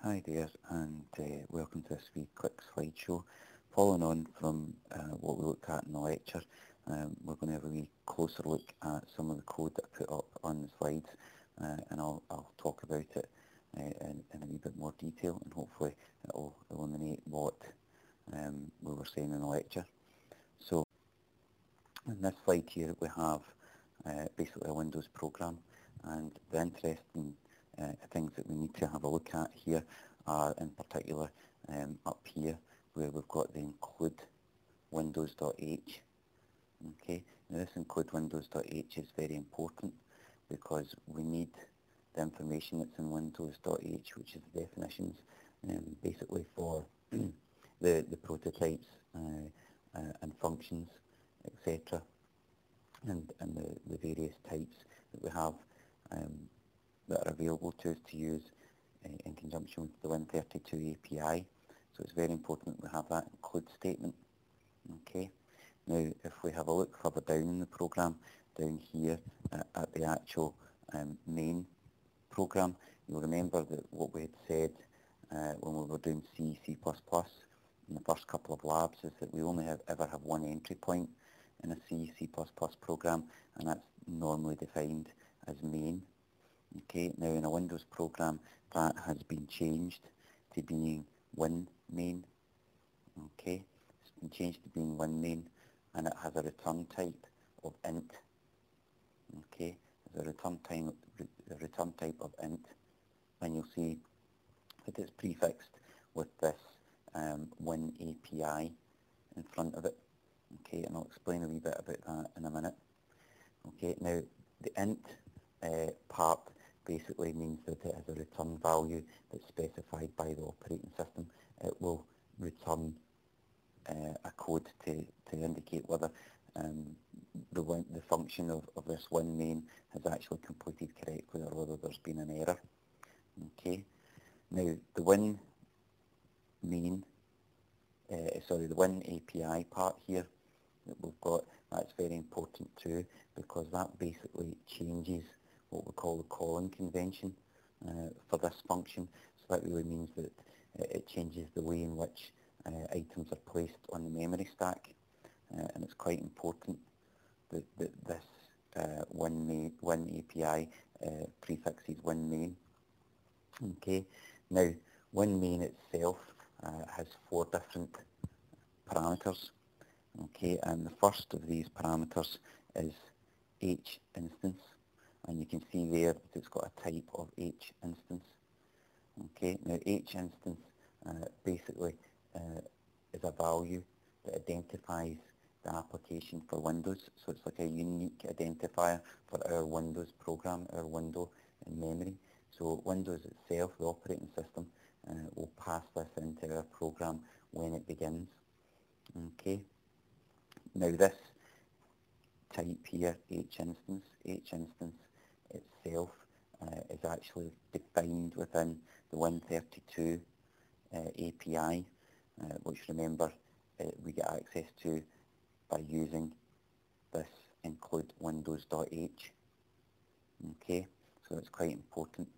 Hi there, and welcome to this wee quick slideshow. Following on from what we looked at in the lecture, we're going to have a wee closer look at some of the code that I put up on the slides, and I'll talk about it in a wee bit more detail, and hopefully it will illuminate what we were saying in the lecture. So, in this slide here we have basically a Windows program, and the interesting things that we need to have a look at here are in particular up here where we've got the include windows.h. Okay, now this include windows.h is very important because we need the information that's in windows.h, which is the definitions basically for the prototypes and functions, etc., and the various types that we have that are available to us to use in conjunction with the Win32 API. So it's very important that we have that include statement. Okay. Now, if we have a look further down in the program, down here at the actual main program, you'll remember that what we had said when we were doing C, C++ in the first couple of labs is that we only ever have one entry point in a C, C++ program, and that's normally defined as main. Okay, now in a Windows program that has been changed to being win main. Okay, it's been changed to being win main, and it has a return type of int. Okay, there's a return type of int, and you'll see that it's prefixed with this win API in front of it. Okay, and I'll explain a wee bit about that in a minute. Okay, now the int part basically means that it has a return value that's specified by the operating system. It will return a code to indicate whether the function of this win main has actually completed correctly or whether there's been an error. Okay, now the win main, the win API part here that we've got, that's very important too, because that basically changes what we call the calling convention for this function. So that really means that it changes the way in which items are placed on the memory stack, and it's quite important that this win API prefixes win main. Okay, now win main itself has 4 different parameters. Okay, and the first of these parameters is H instance, and you can see there that it's got a type of H instance. Okay, now H instance basically is a value that identifies the application for Windows, so it's like a unique identifier for our Windows program, our window in memory. So Windows itself, the operating system, will pass this into our program when it begins. Okay, now this type here, H instance itself is actually defined within the Win32 API, which remember we get access to by using this include windows.h. Okay, so that's quite important.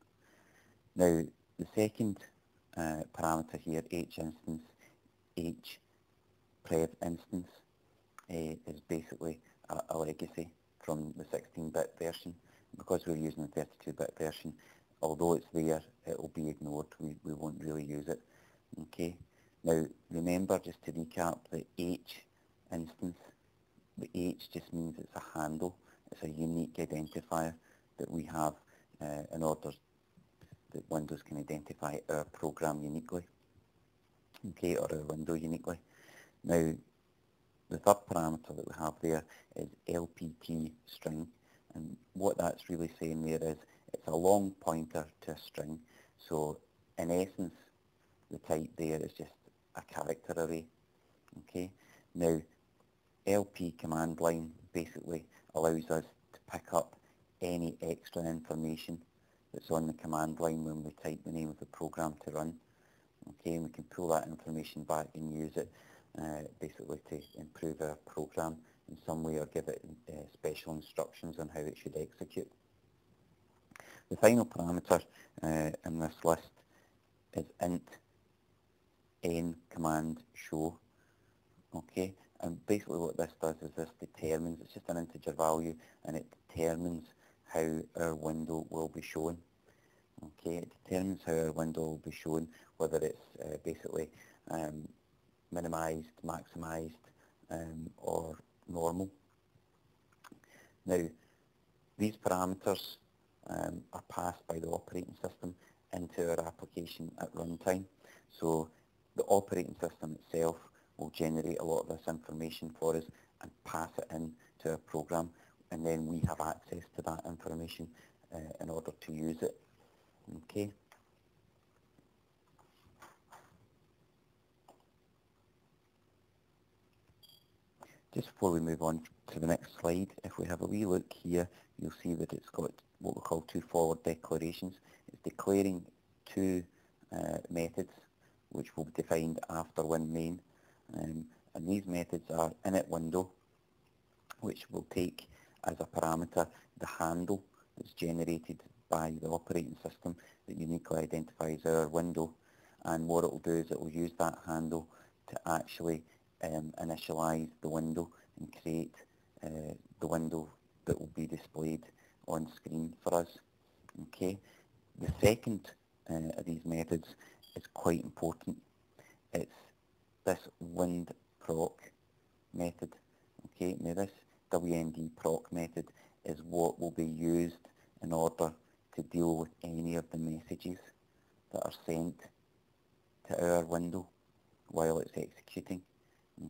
Now the second parameter here, H instance, H prev instance, is basically a legacy from the 16-bit version. Because we're using the 32-bit version, although it's there, it will be ignored. We won't really use it. Okay. Now remember, just to recap, the H instance, the H just means it's a handle. It's a unique identifier that we have in order that Windows can identify our program uniquely. Okay, or our window uniquely. Now the third parameter that we have there is LPT string, and what that's really saying there is it's a long pointer to a string. So in essence, the type there is just a character array. Okay. Now LP command line basically allows us to pick up any extra information that's on the command line when we type the name of the program to run. Okay, and we can pull that information back and use it basically to improve our program in some way or give it special instructions on how it should execute. The final parameter in this list is int n command show. Okay, and basically what this does is this determines, it's just an integer value, and it determines how our window will be shown. Okay, it determines how our window will be shown, whether it's basically minimized, maximized, or normal. Now, these parameters are passed by the operating system into our application at runtime. So the operating system itself will generate a lot of this information for us and pass it in to our program, and then we have access to that information in order to use it. Okay. Just before we move on to the next slide, if we have a wee look here, you'll see that it's got what we call two forward declarations. It's declaring two methods which will be defined after WinMain. And these methods are initWindow, which will take as a parameter the handle that's generated by the operating system that uniquely identifies our window. And what it will do is it will use that handle to actually initialize the window and create the window that will be displayed on screen for us. Okay. The second of these methods is quite important. It's this windProc method. Okay. Now this wndproc method is what will be used in order to deal with any of the messages that are sent to our window while it's executing.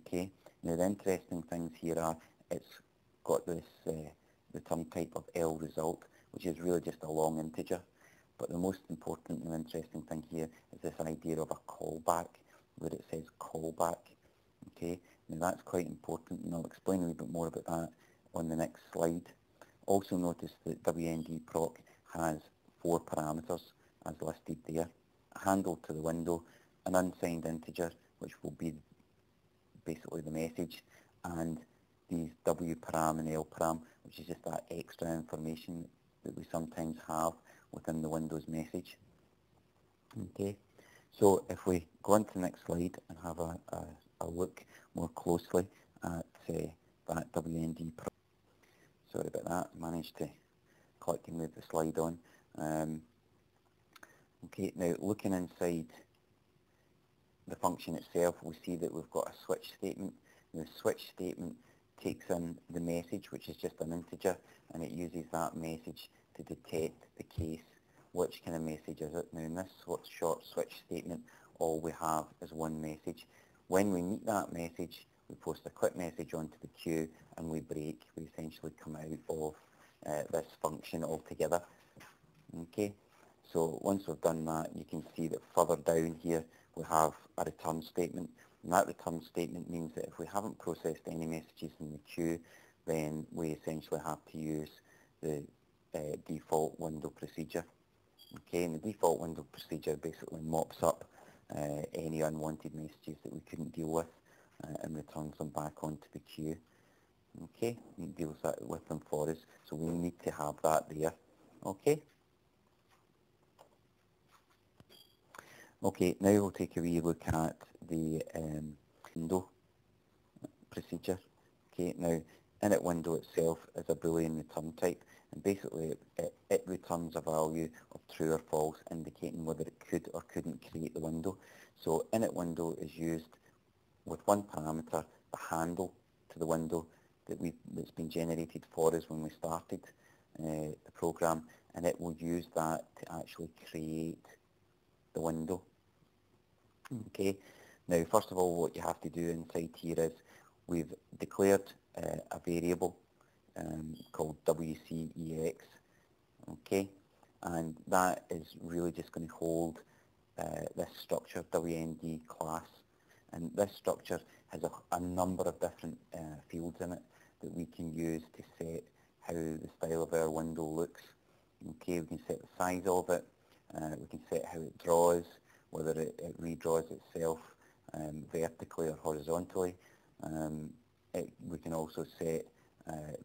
Okay. Now the interesting things here are it's got this return type of lResult, which is really just a long integer. But the most important and interesting thing here is this idea of a callback, where it says callback. Okay. Now that's quite important, and I'll explain a little bit more about that on the next slide. Also notice that wndproc has 4 parameters as listed there: a handle to the window, an unsigned integer, which will be basically the message, and these wparam and lparam, which is just that extra information that we sometimes have within the Windows message. Okay, so if we go on to the next slide and have a look more closely at that wndproc. Sorry about that, I managed to click and move the slide on. Okay, now looking inside the function itself, we see that we've got a switch statement. The switch statement takes in the message, which is just an integer, and it uses that message to detect the case. Which kind of message is it? Now in this short switch statement, all we have is one message. When we meet that message, we post a quick message onto the queue and we break. We essentially come out of this function altogether. Okay, so once we've done that, you can see that further down here we have a return statement, and that return statement means that if we haven't processed any messages in the queue, then we essentially have to use the default window procedure. Okay, and the default window procedure basically mops up any unwanted messages that we couldn't deal with and returns them back onto the queue. Okay, and deals with them for us, so we need to have that there. Okay. Okay, now we'll take a wee look at the window procedure. Okay, now initWindow itself is a Boolean return type, and basically it returns a value of true or false, indicating whether it could or couldn't create the window. So initWindow is used with one parameter, the handle to the window that's been generated for us when we started the program, and it will use that to actually create the window. Okay, now first of all what you have to do inside here is we've declared a variable called WCEX, okay, and that is really just going to hold this structure, WND class, and this structure has a number of different fields in it that we can use to set how the style of our window looks. Okay, we can set the size of it, we can set how it draws, whether it redraws itself vertically or horizontally. We can also set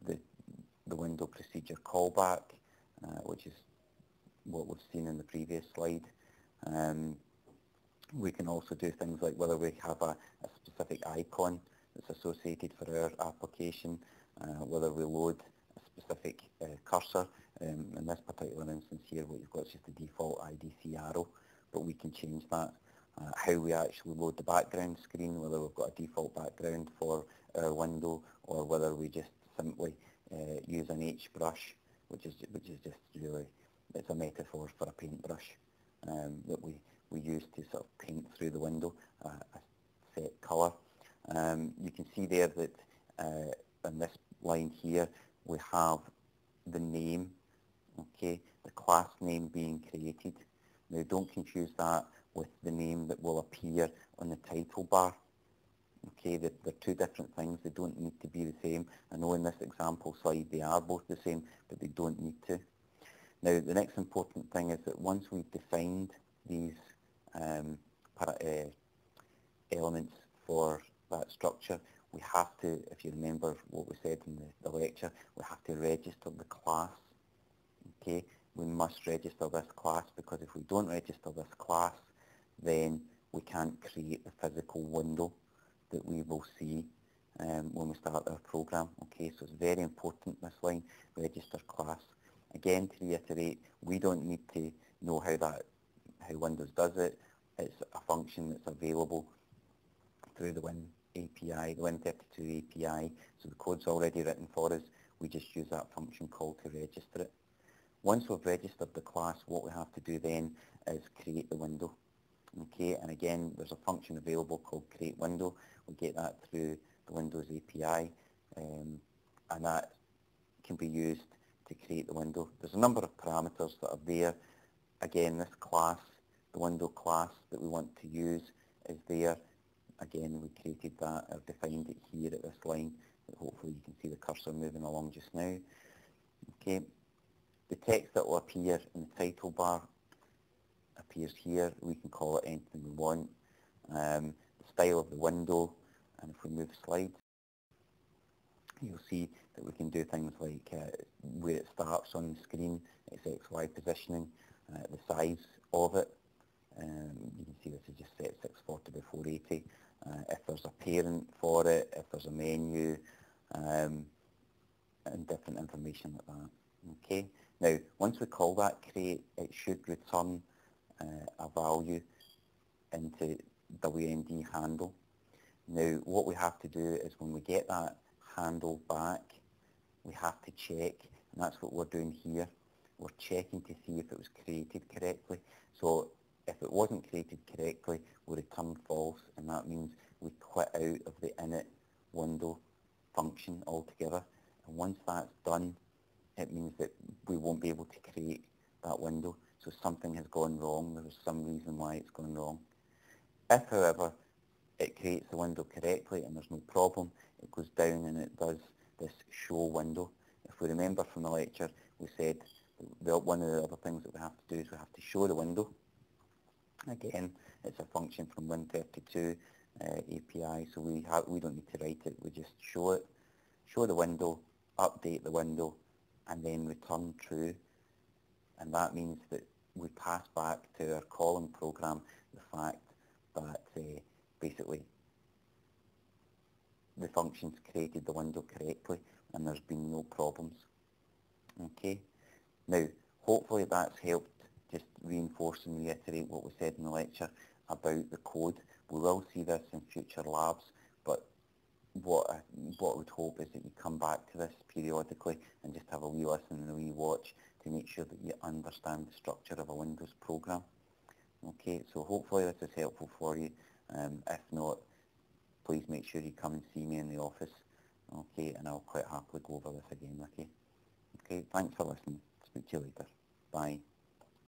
the window procedure callback, which is what we've seen in the previous slide. We can also do things like whether we have a specific icon that's associated for our application, whether we load a specific cursor. In this particular instance here, what you've got is just the default IDC arrow, but we can change that. How we actually load the background screen, whether we've got a default background for our window or whether we just simply use an H brush, which is just really, it's a metaphor for a paintbrush that we use to sort of paint through the window a set colour. You can see there that in this line here we have the name, okay, the class name being created. Now don't confuse that with the name that will appear on the title bar. Okay, they're two different things. They don't need to be the same. I know in this example slide they are both the same, but they don't need to. Now the next important thing is that once we've defined these elements for that structure, we have to, if you remember what we said in the lecture, we have to register the class. Okay, we must register this class, because if we don't register this class, then we can't create the physical window that we will see when we start our program. Okay, so it's very important, this line, register class. Again, to reiterate, we don't need to know how Windows does it. It's a function that's available through the Win API, the Win32 API, so the code's already written for us. We just use that function call to register it. Once we've registered the class, what we have to do then is create the window. Okay, and again, there's a function available called create window. We get that through the Windows API, and that can be used to create the window. There's a number of parameters that are there. Again, this class, the window class that we want to use, is there. Again, we created that, I've defined it here at this line. Hopefully you can see the cursor moving along just now. Okay, the text that will appear in the title bar appears here. We can call it anything we want. The style of the window, and if we move slides, you'll see that we can do things like where it starts on the screen, its XY positioning, the size of it. You can see this is just set 640 by 480. If there's a parent for it, if there's a menu, and different information like that. Okay. Now, once we call that create, it should return a value into WMD handle. Now, what we have to do is when we get that handle back, we have to check, and that's what we're doing here. We're checking to see if it was created correctly. So if it wasn't created correctly, we return false, and that means we quit out of the init window function altogether. And once that's done, it means that we won't be able to create that window. So something has gone wrong. There was some reason why it's gone wrong. If, however, it creates the window correctly and there's no problem, it goes down and it does this show window. If we remember from the lecture, we said that one of the other things that we have to do is we have to show the window. Again, it's a function from Win32 API, so we don't need to write it. We just show it, show the window, update the window, and then return true. And that means that we pass back to our calling program the fact that basically the function's created the window correctly and there's been no problems. Okay. Now, hopefully that's helped just reinforce and reiterate what we said in the lecture about the code. We will see this in future labs, but what I would hope is that you come back to this periodically and just have a wee listen and a wee watch to make sure that you understand the structure of a Windows program. Okay, so hopefully this is helpful for you. If not, please make sure you come and see me in the office. Okay, and I'll quite happily go over this again with you. Okay, thanks for listening. Speak to you later. Bye.